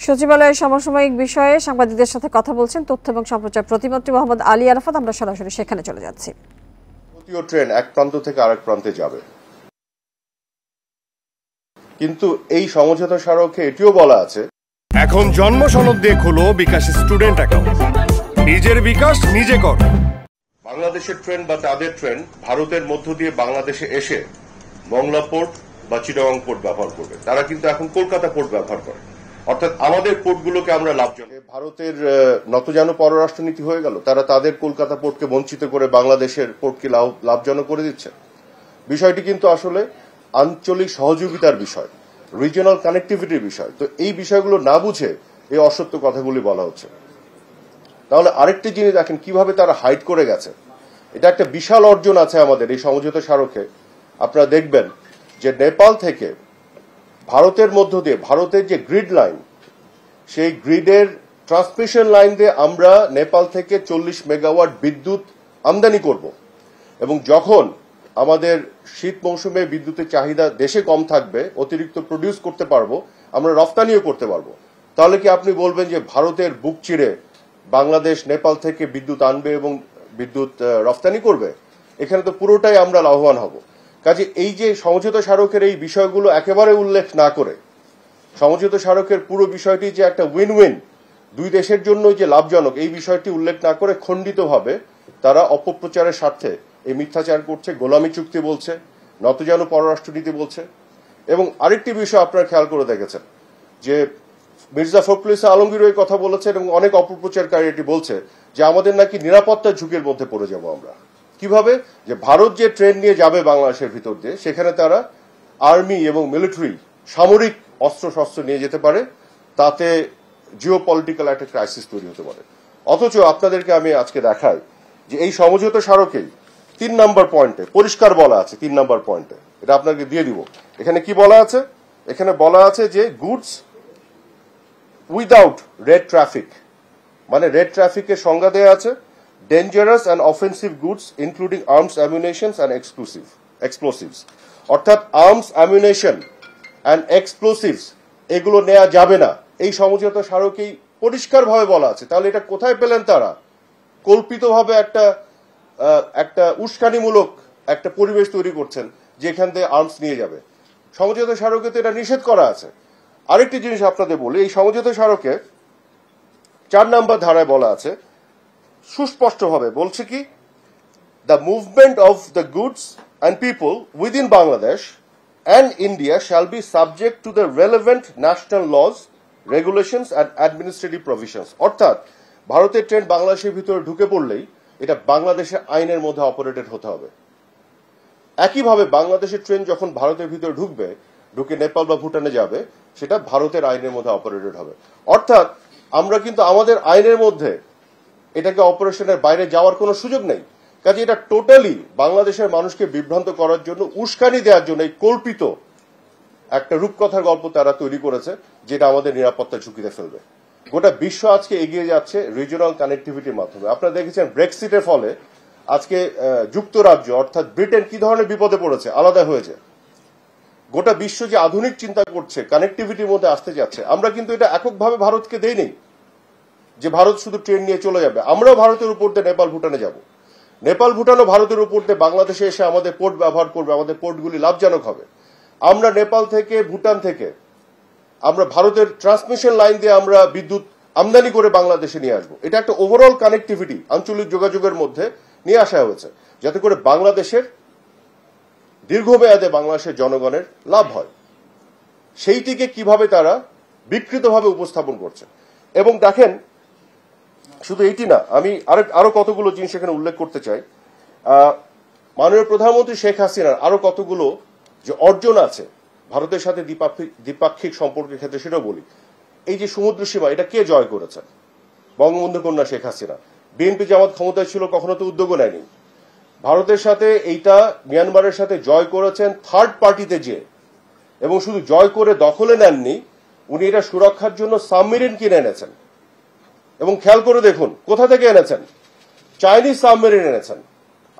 সচিবালয়ের সমসাময়িক বিষয়ে সাংবাদিকদের সাথে কথা বলছেন তথ্য এবং সম্প্রচার প্রতিমন্ত্রী মোহাম্মদ আলী আরাফাত। আমরা সরাসরি সেখানে চলে যাচ্ছি। জাতীয় ট্রেন এক প্রান্ত থেকে আরেক প্রান্তে যাবে, কিন্তু এই সমঝোতা স্মারকে এটিও বলা আছে এখন জন্ম সনদ দিয়ে খোলো বিকাশ স্টুডেন্ট অ্যাকাউন্ট, নিজের বিকাশ নিজে কর। বাংলাদেশের ট্রেন বা তাদের ট্রেন ভারতের মধ্য দিয়ে বাংলাদেশে এসে মংলা পোর্ট বা চিটাগং পোর্ট ব্যবহার করবে। তারা কিন্তু এখন কলকাতা পোর্ট ব্যবহার করে, অর্থাৎ আমাদের পোর্টগুলোকে আমরা লাভজনক। ভারতের নতজানু পররাষ্ট্রনীতি হয়ে গেল, তারা তাদের কলকাতা পোর্টকে বঞ্চিত করে বাংলাদেশের পোর্টকে লাভজনক করে দিচ্ছে। বিষয়টি কিন্তু আসলে আঞ্চলিক সহযোগিতার বিষয়, রিজিওনাল কানেক্টিভিটির বিষয়। তো এই বিষয়গুলো না বুঝে এই অসত্য কথাগুলি বলা হচ্ছে। তাহলে আরেকটি জিনিস দেখেন কিভাবে তারা হাইড করে গেছে। এটা একটা বিশাল অর্জন আছে আমাদের এই সমঝোতা স্মারকে। আপনারা দেখবেন যে নেপাল থেকে ভারতের মধ্য দিয়ে ভারতের যে গ্রিড লাইন, সেই গ্রিডের ট্রান্সমিশন লাইন দিয়ে আমরা নেপাল থেকে 40 মেগাওয়াট বিদ্যুৎ আমদানি করব, এবং যখন আমাদের শীত মৌসুমে বিদ্যুতের চাহিদা দেশে কম থাকবে, অতিরিক্ত প্রডিউস করতে পারবো, আমরা রফতানিও করতে পারবো। তাহলে কি আপনি বলবেন যে ভারতের বুক চিরে বাংলাদেশ নেপাল থেকে বিদ্যুৎ আনবে এবং বিদ্যুৎ রফতানি করবে? এখানে তো পুরোটাই আমরা লাভবান হব। কাজে এই যে সমঝোতা স্মারকের এই বিষয়গুলো একেবারে উল্লেখ না করে, সমঝোতা স্মারকের পুরো বিষয়টি যে একটা উইন উইন, দুই দেশের জন্য যে লাভজনক, এই বিষয়টি উল্লেখ না করে খণ্ডিতভাবে তারা অপপ্রচারের স্বার্থে এই মিথ্যাচার করছে, গোলামী চুক্তি বলছে, নতজানু পররাষ্ট্রনীতি বলছে। এবং আরেকটি বিষয় আপনারা খেয়াল করে দেখেছেন যে মির্জা ফখরুল ইসলাম আলমগীর এই কথা বলেছেন, এবং অনেক অপপ্রচারকারী এটি বলছে যে আমাদের নাকি নিরাপত্তার ঝুঁকির মধ্যে পড়ে যাব আমরা। কিভাবে? যে ভারত যে ট্রেন নিয়ে যাবে বাংলাদেশের ভিতর দিয়ে, সেখানে তারা আর্মি এবং মিলিটারি সামরিক অস্ত্রশস্ত্র নিয়ে যেতে পারে, তাতে জিও পলিটিক্যাল একটা ক্রাইসিস তৈরি হতে পারে। অথচ আপনাদেরকে আমি আজকে দেখাই যে এই সমঝোতা স্মারকেই 3 নম্বর পয়েন্টে পরিষ্কার বলা আছে, 3 নম্বর পয়েন্টে, এটা আপনাকে দিয়ে দিব। এখানে কি বলা আছে? এখানে বলা আছে যে গুডস উইদাউট রেড ট্রাফিক, মানে রেড ট্রাফিকের সংজ্ঞা দেওয়া আছে, dangerous and offensive goods including arms, ammunitions and explosives. অর্থাৎ আর্মস, অ্যামিউনেশন অ্যান্ড এক্সপ্লোসিভস এগুলো নেওয়া যাবে না, এই সমঝোতা স্মারকেই পরিষ্কারভাবে বলা আছে। তাহলে এটা কোথায় পেলেন তারা? কল্পিতভাবে একটা উস্কানিমূলক একটা পরিবেশ তৈরি করছেন যেখান থেকে আর্মস নিয়ে যাবে। সমঝোতা স্মারকে তো এটা নিষেধ করা আছে। আরেকটি জিনিস আপনাদের বলি, এই সমঝোতা স্মারকে 4 নম্বর ধারায় বলা আছে, সুস্পষ্টভাবে বলছে কি, the movement of the goods and people within Bangladesh and India shall be subject to the relevant national laws, regulations and administrative provisions. অর্থাৎ ভারতের ট্রেন বাংলাদেশের ভিতরে ঢুকে পড়লেই এটা বাংলাদেশের আইনের মধ্যে অপারেটেড হতে হবে। একইভাবে বাংলাদেশের ট্রেন যখন ভারতের ভিতরে ঢুকে নেপাল বা ভুটানে যাবে, সেটা ভারতের আইনের মধ্যে অপারেটেড হবে। অর্থাৎ আমরা কিন্তু আমাদের আইনের মধ্যে এটাকে অপারেশনের বাইরে যাওয়ার কোনো সুযোগ নেই। কাজে এটা টোটালি বাংলাদেশের মানুষকে বিভ্রান্ত করার জন্য, উস্কানি দেওয়ার জন্য এই কল্পিত একটা রূপকথার গল্প তারা তৈরি করেছে, যেটা আমাদের নিরাপত্তা ঝুঁকিতে ফেলবে। গোটা বিশ্ব আজকে এগিয়ে যাচ্ছে রিজিওনাল কানেক্টিভিটির মাধ্যমে। আপনারা দেখেছেন ব্রেক্সিটের ফলে আজকে যুক্তরাজ্য অর্থাৎ ব্রিটেন কি ধরনের বিপদে পড়েছে, আলাদা হয়েছে। গোটা বিশ্ব যে আধুনিক চিন্তা করছে, কানেক্টিভিটির মধ্যে আসতে যাচ্ছে। আমরা কিন্তু এটা এককভাবে ভারতকে দেইনি যে ভারত শুধু ট্রেন নিয়ে চলে যাবে। আমরাও ভারতের উপর দিয়ে নেপাল ভুটানে যাব, নেপাল ভুটানও ভারতের উপর দিয়ে বাংলাদেশে এসে আমাদের পোর্ট ব্যবহার করবে, আমাদের পোর্টগুলি লাভজনক হবে। আমরা নেপাল থেকে, ভুটান থেকে আমরা ভারতের ট্রান্সমিশন লাইন দিয়ে আমরা বিদ্যুৎ আমদানি করে বাংলাদেশে নিয়ে আসবো। এটা একটা ওভারঅল কানেক্টিভিটি আঞ্চলিক যোগাযোগের মধ্যে নিয়ে আসা হয়েছে, যাতে করে বাংলাদেশের দীর্ঘমেয়াদে বাংলাদেশের জনগণের লাভ হয়। সেইটিকে কিভাবে তারা বিকৃতভাবে উপস্থাপন করছে। এবং দেখেন, শুধু এইটি না, আমি আরো কতগুলো জিনিস এখানে উল্লেখ করতে চাই। মাননীয় প্রধানমন্ত্রী শেখ হাসিনার আরো কতগুলো যে অর্জন আছে ভারতের সাথে দ্বিপাক্ষিক সম্পর্কের ক্ষেত্রে, সেটাও বলি। এই যে সমুদ্র সীমা, এটা কে জয় করেছেন? বঙ্গবন্ধু কন্যা শেখ হাসিনা। বিএনপি জামাত ক্ষমতায় ছিল, কখনো তো উদ্যোগও নেয়নি। ভারতের সাথে এইটা মিয়ানমারের সাথে জয় করেছেন থার্ড পার্টিতে যে, এবং শুধু জয় করে দখলে নেননি, উনি এটা সুরক্ষার জন্য সাবমেরিন কিনে এনেছেন। এবং খেয়াল করে দেখুন কোথা থেকে এনেছেন, চাইনিজ সাবমেরিন এনেছেন।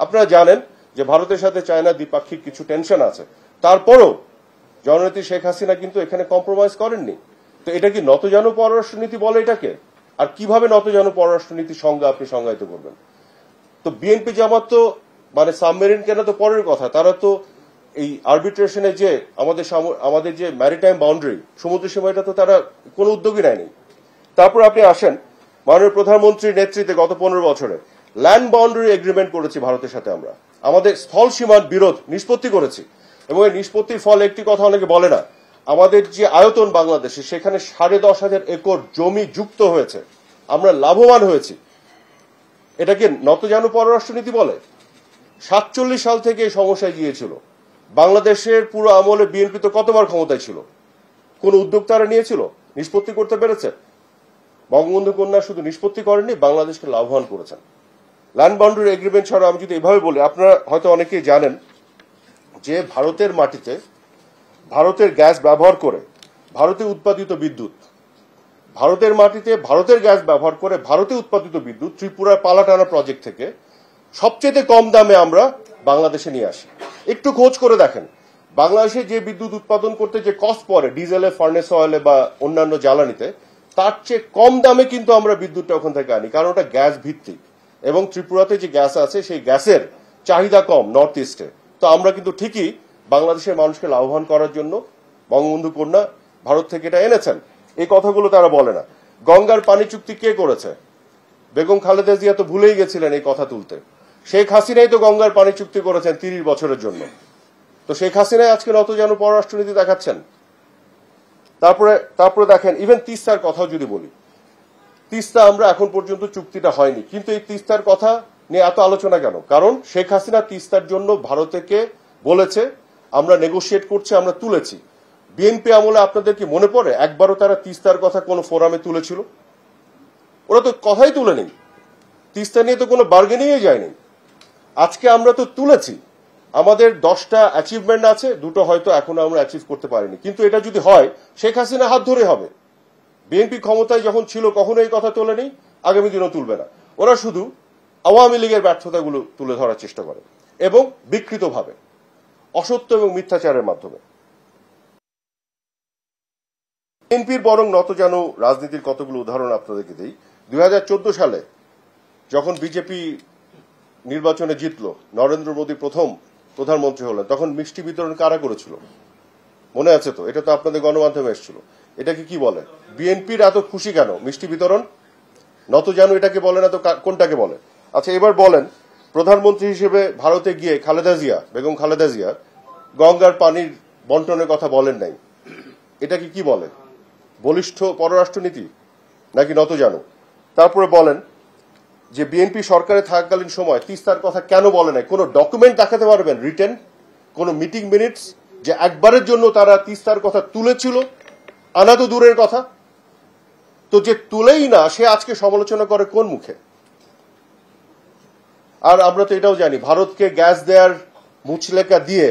আপনারা জানেন যে ভারতের সাথে চায়নার দ্বিপাক্ষিক কিছু টেনশন আছে, তারপরও জননেত্রী শেখ হাসিনা কিন্তু এখানে কম্প্রোমাইজ করেননি। তো এটা কি নতজানু পররাষ্ট্রনীতি বলে এটাকে? আর কিভাবে নতজানু পররাষ্ট্রনীতির সংজ্ঞা আপনি সংজ্ঞায়িত করবেন? তো বিএনপি জামাত তো মানে সাবমেরিন কেনা তো পরের কথা, তারা তো এই আরবিট্রেশনে যে আমাদের যে ম্যারিটাইম বাউন্ডারি সমুদ্র সীমাটা তো তারা কোনো উদ্যোগই নেয়নি। তারপর আপনি আসেন মাননীয় প্রধানমন্ত্রীর নেতৃত্বে গত 15 বছরে ল্যান্ড বাউন্ডারি এগ্রিমেন্ট করেছি ভারতের সাথে, আমরা আমাদের স্থল সীমার বিরোধ নিষ্পত্তি করেছি এবং এই নিষ্পত্তির ফলে একটি কথা অনেকে বলে না, আমাদের যে আয়তন বাংলাদেশে সেখানে 10,500 একর জমি যুক্ত হয়েছে, আমরা লাভবান হয়েছি। এটাকে নতজানু পররাষ্ট্রনীতি বলে? 47 সাল থেকে এই সমস্যায় গিয়েছিল। বাংলাদেশের পুরো আমলে বিএনপি তো কতবার ক্ষমতায় ছিল, কোন উদ্যোগ তারা নিয়েছিল? নিষ্পত্তি করতে পেরেছে? বঙ্গবন্ধু কন্যা শুধু নিষ্পত্তি করেননি, বাংলাদেশকে লাভবান করেছেন। ল্যান্ড বাউন্ডারি এগ্রিমেন্ট ছাড়া আমি যদি এভাবে বলি, আপনারা হয়তো অনেকেই জানেন যে ভারতের মাটিতে ভারতের গ্যাস ব্যবহার করে ভারতে উৎপাদিত বিদ্যুৎ, ভারতের মাটিতে ভারতের গ্যাস ব্যবহার করে ভারতে উৎপাদিত বিদ্যুৎ ত্রিপুরার পালাটানা প্রজেক্ট থেকে সবচেয়ে কম দামে আমরা বাংলাদেশে নিয়ে আসি। একটু খোঁজ করে দেখেন, বাংলাদেশে যে বিদ্যুৎ উৎপাদন করতে যে কস্ট পড়ে ডিজেলে, ফার্নেস অয়েলে বা অন্যান্য জ্বালানিতে, তার চেয়ে কম দামে কিন্তু আমরা বিদ্যুৎটা ওখান থেকে আনি, কারণ ওটা গ্যাস ভিত্তিক এবং ত্রিপুরাতে যে গ্যাস আছে সেই গ্যাসের চাহিদা কম নর্থ ইস্টে। তো আমরা কিন্তু ঠিকই বাংলাদেশের মানুষকে লাভবান করার জন্য বঙ্গবন্ধু কন্যা ভারত থেকে এটা এনেছেন। এই কথাগুলো তারা বলে না। গঙ্গার পানি চুক্তি কে করেছে? বেগম খালেদা জিয়া তো ভুলেই গেছিলেন এই কথা তুলতে। শেখ হাসিনাই তো গঙ্গার পানি চুক্তি করেছেন 30 বছরের জন্য। তো শেখ হাসিনাই আজকে নতজানু পররাষ্ট্রনীতি দেখাচ্ছেন। তারপরে দেখেন, ইভেন তিস্তার কথাও যদি বলি, তিস্তা আমরা এখন পর্যন্ত চুক্তিটা হয়নি, কিন্তু এই তিস্তার কথা নিয়ে এত আলোচনা কেন? কারণ শেখ হাসিনা তিস্তার জন্য ভারতকে বলেছে আমরা নেগোশিয়েট করছি, আমরা তুলেছি। বিএনপি আমলে আপনাদের কি মনে পড়ে একবারও তারা তিস্তার কথা কোনো ফোরামে তুলেছিল? ওরা তো কথাই তুলে নেই, তিস্তা নিয়ে তো কোনো বার্গেনিংয়ে যায়নি। আজকে আমরা তো তুলেছি, আমাদের 10টা অ্যাচিভমেন্ট আছে, 2টো হয়তো এখনো আমরা অ্যাচিভ করতে পারিনি, কিন্তু এটা যদি হয় শেখ হাসিনা হাত ধরে হবে। বিএনপি ক্ষমতায় যখন ছিল কখনো এই কথা তোলেনি, আগামী দিনও তুলবে না। ওরা শুধু আওয়ামী লীগের ব্যর্থতাগুলো তুলে ধরার চেষ্টা করে এবং বিকৃতভাবে, অসত্য এবং মিথ্যাচারের মাধ্যমে। বিএনপির বরং নতজানু রাজনীতির কতগুলো উদাহরণ আপনাদেরকে দিই। 2014 সালে যখন বিজেপি নির্বাচনে জিতলো, নরেন্দ্র মোদী প্রথম প্রধানমন্ত্রী হলেন, তখন মিষ্টি বিতরণ কারা করেছিল মনে আছে তো? এটা তো আপনাদের গণমাধ্যমে এসেছিল। এটাকে কি বলে? বিএনপির এত খুশি কেন মিষ্টি বিতরণ? নতজানু এটাকে বলে না তো কোনটাকে বলে? আচ্ছা এবার বলেন, প্রধানমন্ত্রী হিসেবে ভারতে গিয়ে বেগম খালেদা জিয়া গঙ্গার পানির বন্টনের কথা বলেন নাই, এটাকে কি বলে? বলিষ্ঠ পররাষ্ট্রনীতি নাকি নতজানু? তারপরে বলেন যে বিএনপি সরকারে থাকাকালীন সময় তিস্তার কথা কেন বলে নাই? কোন ডকুমেন্ট দেখাতে পারবেন, রিটেন কোন মিটিং মিনিটস, যে একবারের জন্য তারা তিস্তার কথা তুলেছিল? আনা তো দূরের কথা। তো যে তুলেই না, সে আজকে সমালোচনা করে কোন মুখে? আর আমরা তো এটাও জানি, ভারতকে গ্যাস দেওয়ার মুচলেকা দিয়ে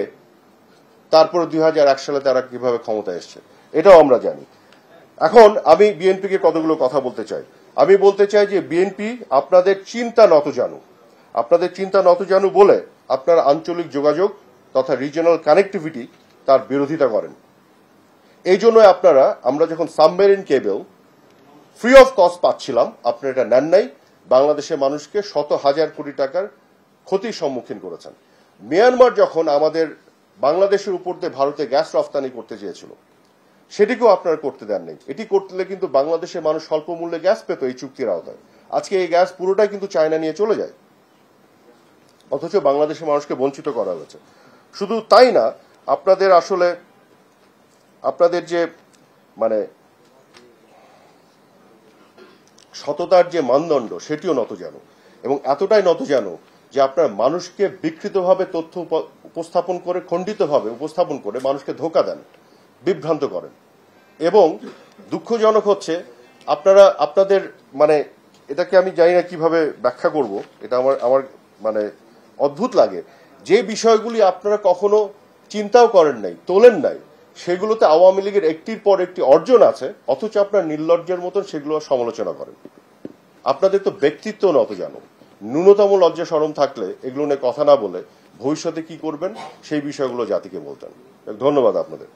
তারপর 2001 সালে তারা কিভাবে ক্ষমতায় এসছে, এটাও আমরা জানি। এখন আমি বিএনপিকে কতগুলো কথা বলতে চাই। আমি বলতে চাই যে বিএনপি আপনাদের চিন্তা নতজানু বলে আপনার আঞ্চলিক যোগাযোগ তথা রিজিওনাল কানেক্টিভিটি তার বিরোধিতা করেন। এই জন্য আমরা যখন submarine cable free of cost পাচ্ছিলাম, আপনারা এটা নেন নাই, বাংলাদেশের মানুষকে শত হাজার কোটি টাকার ক্ষতির সম্মুখীন করেছেন। মিয়ানমার যখন আমাদের বাংলাদেশের উপর দিয়ে ভারতে গ্যাস রফতানি করতে চেয়েছিল, সেটিকেও আপনারা করতে দেন নাই। এটি করলে কিন্তু বাংলাদেশের মানুষ স্বল্প মূল্যে গ্যাস পেত এই চুক্তির আওতায়। আজকে এই গ্যাস পুরোটাই কিন্তু চায়না নিয়ে চলে যায়, অথচ বাংলাদেশের মানুষকে বঞ্চিত করা হয়েছে। শুধু তাই না, আপনাদের যে মানে সততার যে মানদণ্ড, সেটিও নতজানু, এবং এতটাই নতজানু যে আপনার মানুষকে বিকৃতভাবে তথ্য উপস্থাপন করে, খণ্ডিতভাবে উপস্থাপন করে মানুষকে ধোঁকা দেন, বিভ্রান্ত করেন। এবং দুঃখজনক হচ্ছে আপনাদের মানে এটাকে আমি জানি না কিভাবে ব্যাখ্যা করব, এটা আমার মানে অদ্ভুত লাগে, যে বিষয়গুলি আপনারা কখনো চিন্তাও করেন নাই, তোলেন নাই, সেগুলোতে আওয়ামী লীগের একটির পর একটি অর্জন আছে, অথচ আপনার নির্লজ্জের মতন সেগুলো সমালোচনা করেন। আপনাদের তো ব্যক্তিত্ব নতজানু। ন্যূনতম লজ্জা শরম থাকলে এগুলো নিয়ে কথা না বলে ভবিষ্যতে কি করবেন সেই বিষয়গুলো জাতিকে বলতেন। ধন্যবাদ আপনাদের।